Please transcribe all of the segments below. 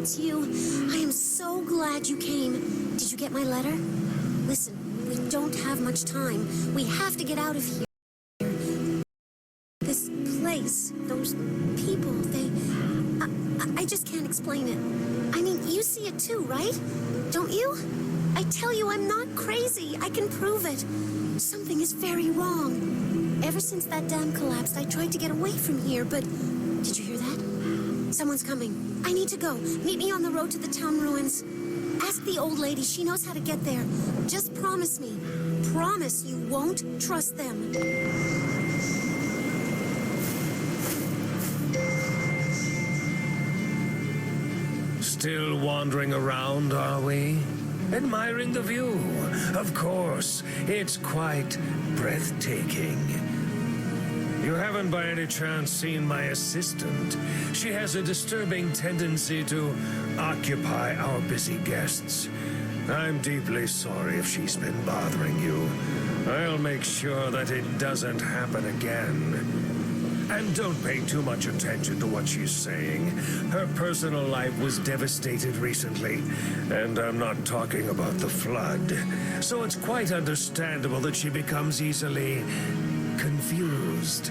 it's you. I am so glad you came. Did you get my letter? Listen, we don't have much time. We have to get out of here. This place, those people, I just can't explain it. I mean, you see it too, right? Don't you? I tell you, I'm not crazy. I can prove it. Something is very wrong. Ever since that dam collapsed, I tried to get away from here, but... Did you hear that? Someone's coming. I need to go. Meet me on the road to the town ruins. Ask the old lady. She knows how to get there. Just promise me. Promise you won't trust them. Still wandering around, are we? Admiring the view. Of course, it's quite breathtaking. You haven't by any chance seen my assistant. She has a disturbing tendency to occupy our busy guests. I'm deeply sorry if she's been bothering you. I'll make sure that it doesn't happen again. And don't pay too much attention to what she's saying. Her personal life was devastated recently, and I'm not talking about the flood. So it's quite understandable that she becomes easily confused.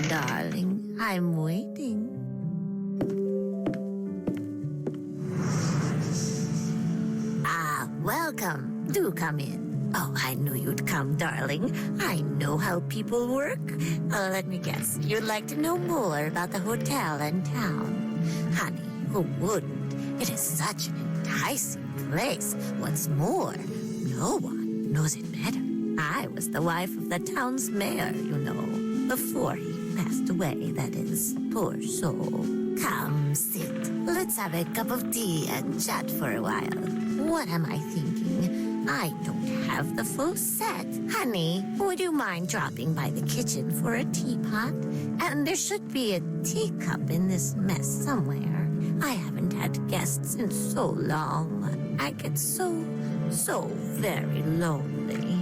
Darling, I'm waiting. Welcome. Do come in. Oh, I knew you'd come, darling. I know how people work. Let me guess. You'd like to know more about the hotel and town. Honey, who wouldn't? It is such an enticing place. What's more, no one knows it better. I was the wife of the town's mayor, you know, before he passed away, that is. Poor soul. Come, sit. Let's have a cup of tea and chat for a while. What am I thinking? I don't have the full set. Honey, would you mind dropping by the kitchen for a teapot? And there should be a teacup in this mess somewhere. I haven't had guests in so long. I get so very lonely.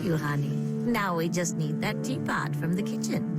Honey. Now we just need that teapot from the kitchen.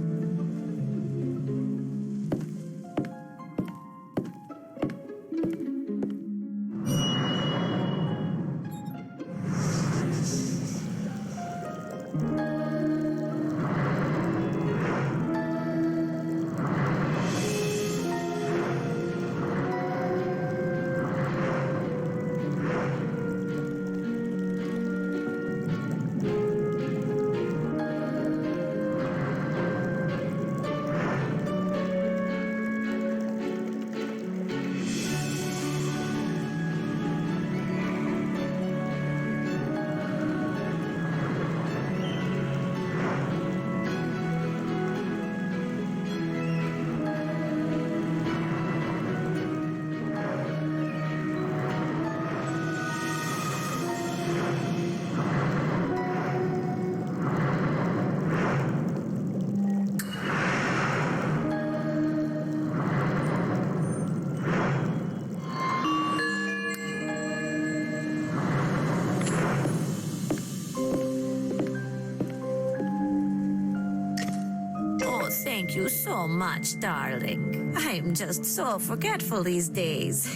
Thank you so much, darling. I'm just so forgetful these days.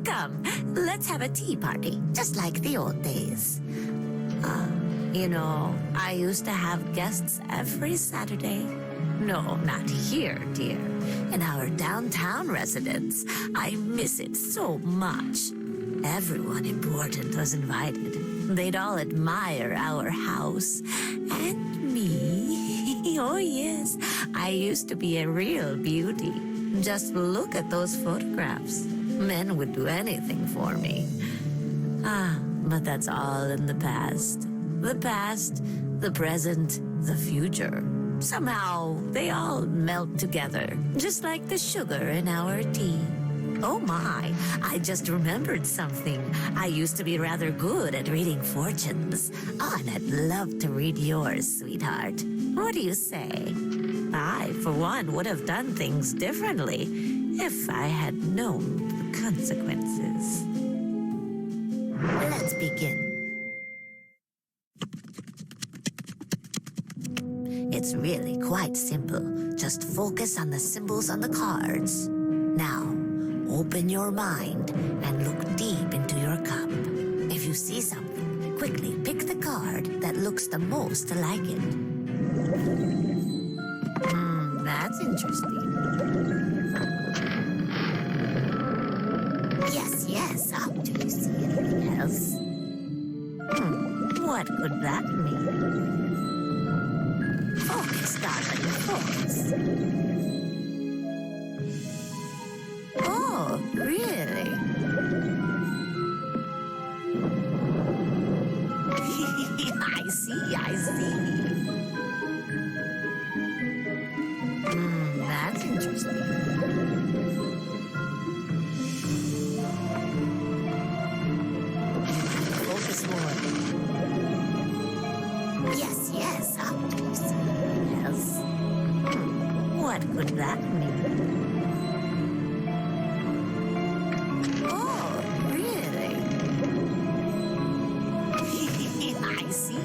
Come, let's have a tea party, just like the old days. I used to have guests every Saturday. No, not here, dear. In our downtown residence. I miss it so much. Everyone important was invited. They'd all admire our house. And me. Oh, yes. I used to be a real beauty. Just look at those photographs. Men would do anything for me. But that's all in the past. The past, the present, the future. Somehow, they all melt together, just like the sugar in our tea. Oh my, I just remembered something. I used to be rather good at reading fortunes. Oh, and I'd love to read yours, sweetheart. What do you say? I, for one, would have done things differently if I had known the consequences. Let's begin. It's really quite simple. Just focus on the symbols on the cards. Now, open your mind and look deep into your cup. If you see something, quickly pick the card that looks the most like it. That's interesting. Yes. Oh, do you see anything else? What could that mean? Focus, darling, focus. Oh, really? I see. That's interesting. Focus more. Yes. Oh, do you see anything else? What could that mean? Oh, really? I see.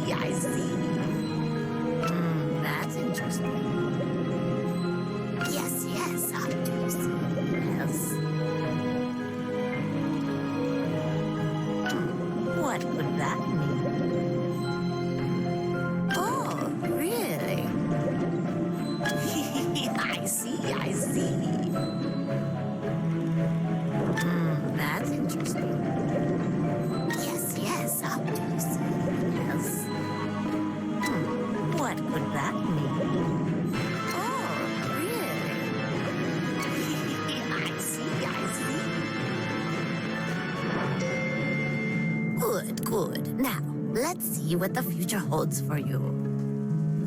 That's interesting. Yes. Oh, do you see anything else? What could that mean? Oh, really? I see. That's interesting. Yes. Oh, do you see anything else? What could that mean? Oh, really? I see. Good. Now, let's see what the future holds for you.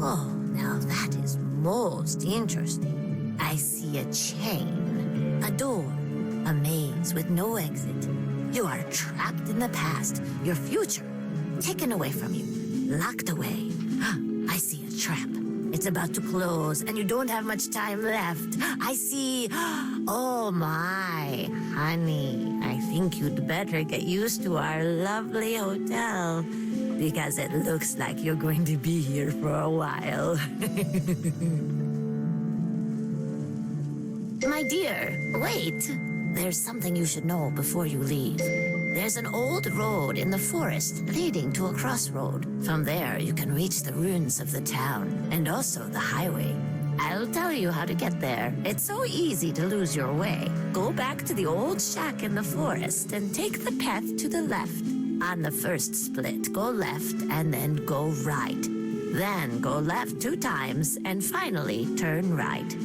Oh, now that is most interesting. I see a chain, a door, a maze with no exit. You are trapped in the past, your future taken away from you, locked away. I see a trap. It's about to close and you don't have much time left. I see. Oh my, honey, I think you'd better get used to our lovely hotel because it looks like you're going to be here for a while. My dear, wait. There's something you should know before you leave. There's an old road in the forest leading to a crossroad. From there, you can reach the ruins of the town and also the highway. I'll tell you how to get there. It's so easy to lose your way. Go back to the old shack in the forest and take the path to the left. On the first split, go left and then go right. Then go left 2 times and finally turn right.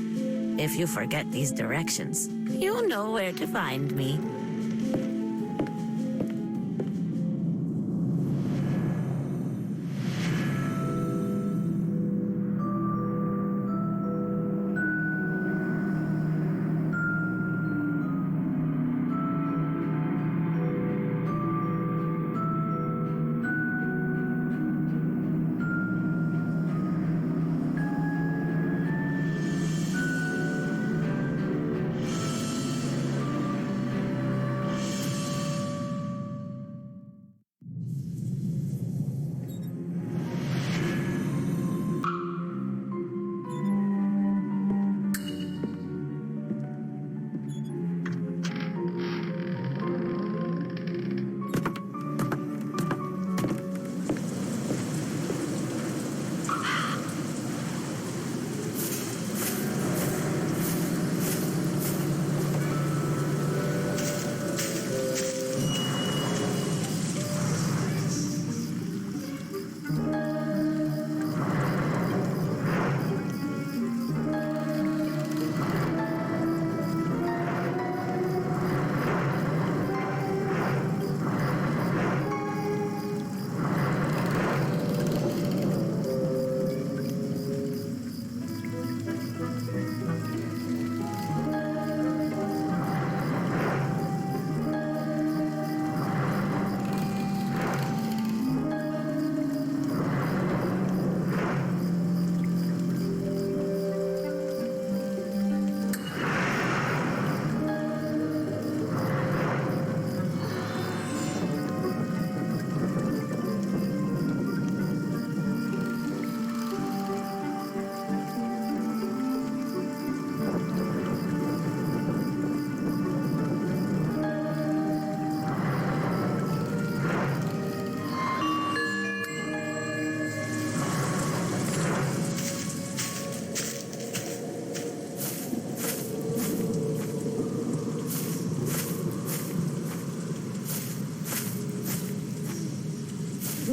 If you forget these directions, you know where to find me.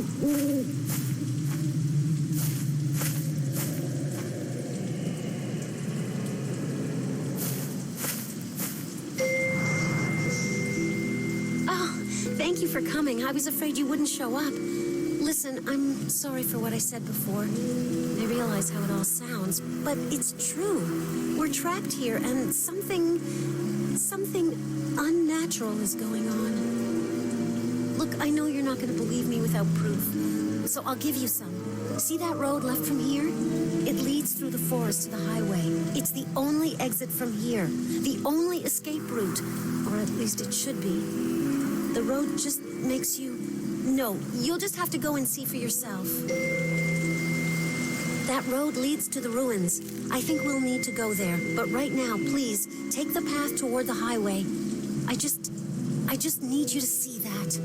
Oh, thank you for coming. I was afraid you wouldn't show up. Listen, I'm sorry for what I said before. I realize how it all sounds, but it's true. We're trapped here, and something unnatural is going on. Look, I know you're not going to believe me without proof, so I'll give you some. See that road left from here? It leads through the forest to the highway. It's the only exit from here, the only escape route, or at least it should be. The road just makes you... No, you'll just have to go and see for yourself. That road leads to the ruins. I think we'll need to go there. But right now, please, take the path toward the highway. I just need you to see that.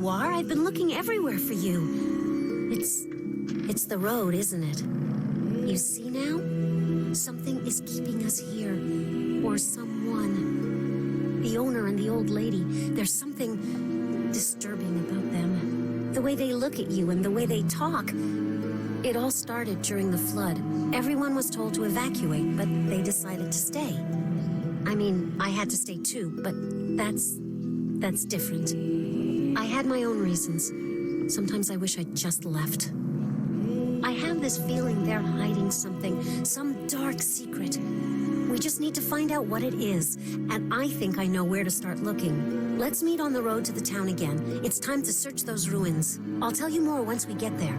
you are. I've been looking everywhere for you. It's the road, isn't it? You see now? Something is keeping us here. Or someone. The owner and the old lady. There's something disturbing about them. The way they look at you and the way they talk. It all started during the flood. Everyone was told to evacuate, but they decided to stay. I mean, I had to stay too, but that's different. I had my own reasons. Sometimes I wish I'd just left. I have this feeling they're hiding something, some dark secret. We just need to find out what it is, and I think I know where to start looking. Let's meet on the road to the town again. It's time to search those ruins. I'll tell you more once we get there.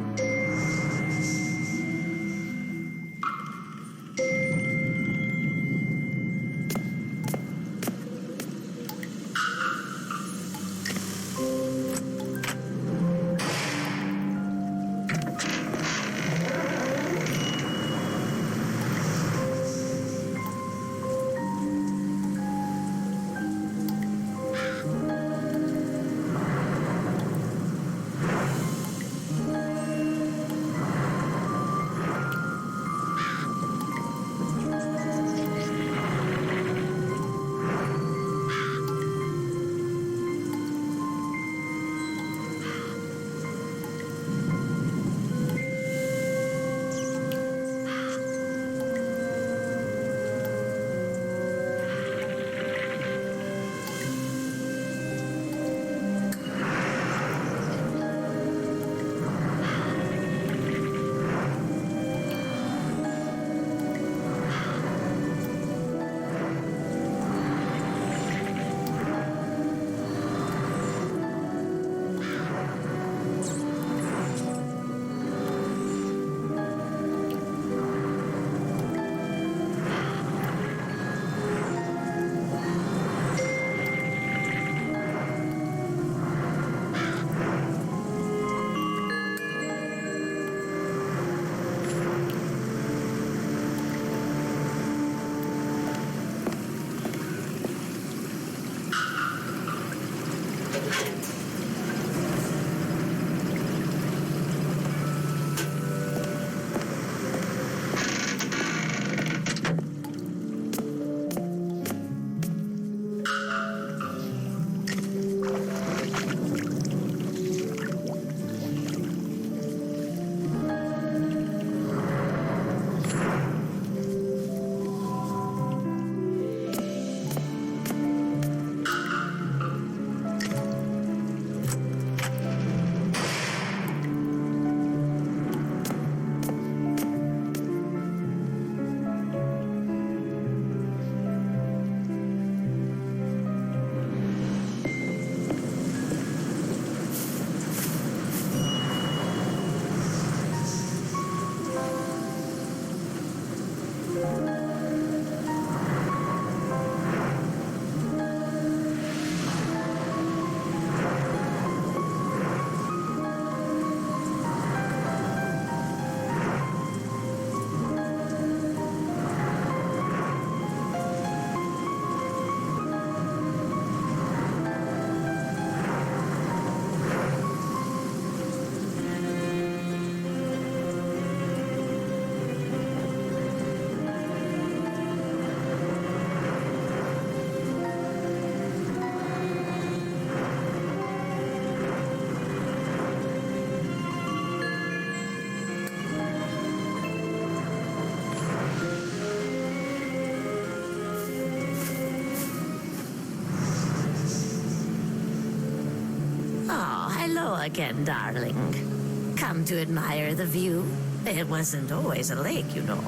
Hello again, darling. Come to admire the view? It wasn't always a lake, you know.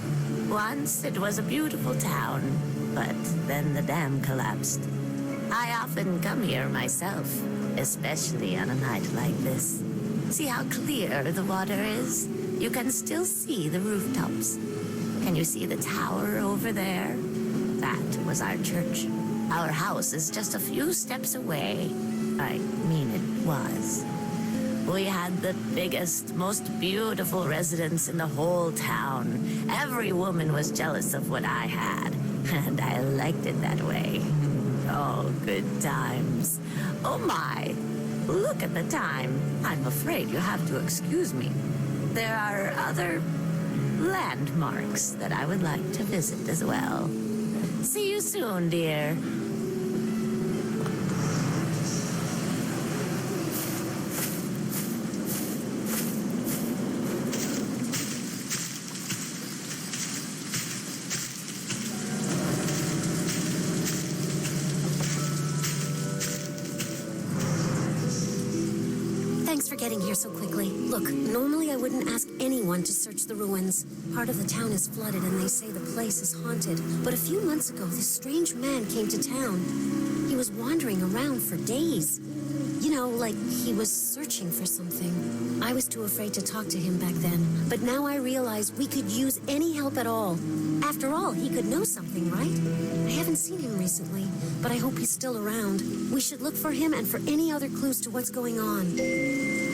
Once it was a beautiful town, but then the dam collapsed. I often come here myself, especially on a night like this. See how clear the water is? You can still see the rooftops. Can you see the tower over there? That was our church. Our house is just a few steps away. I mean, it was. We had the biggest, most beautiful residence in the whole town. Every woman was jealous of what I had, and I liked it that way. Oh, good times. Oh my, look at the time. I'm afraid you have to excuse me. There are other landmarks that I would like to visit as well. See you soon, dear. Thanks for getting here so quickly. Look, normally I wouldn't ask anyone to search the ruins. Part of the town is flooded and they say the place is haunted. But a few months ago, this strange man came to town. He was wandering around for days. You know, like he was searching for something. I was too afraid to talk to him back then. But now I realize we could use any help at all. After all, he could know something, right? I haven't seen him recently, but I hope he's still around. We should look for him and for any other clues to what's going on.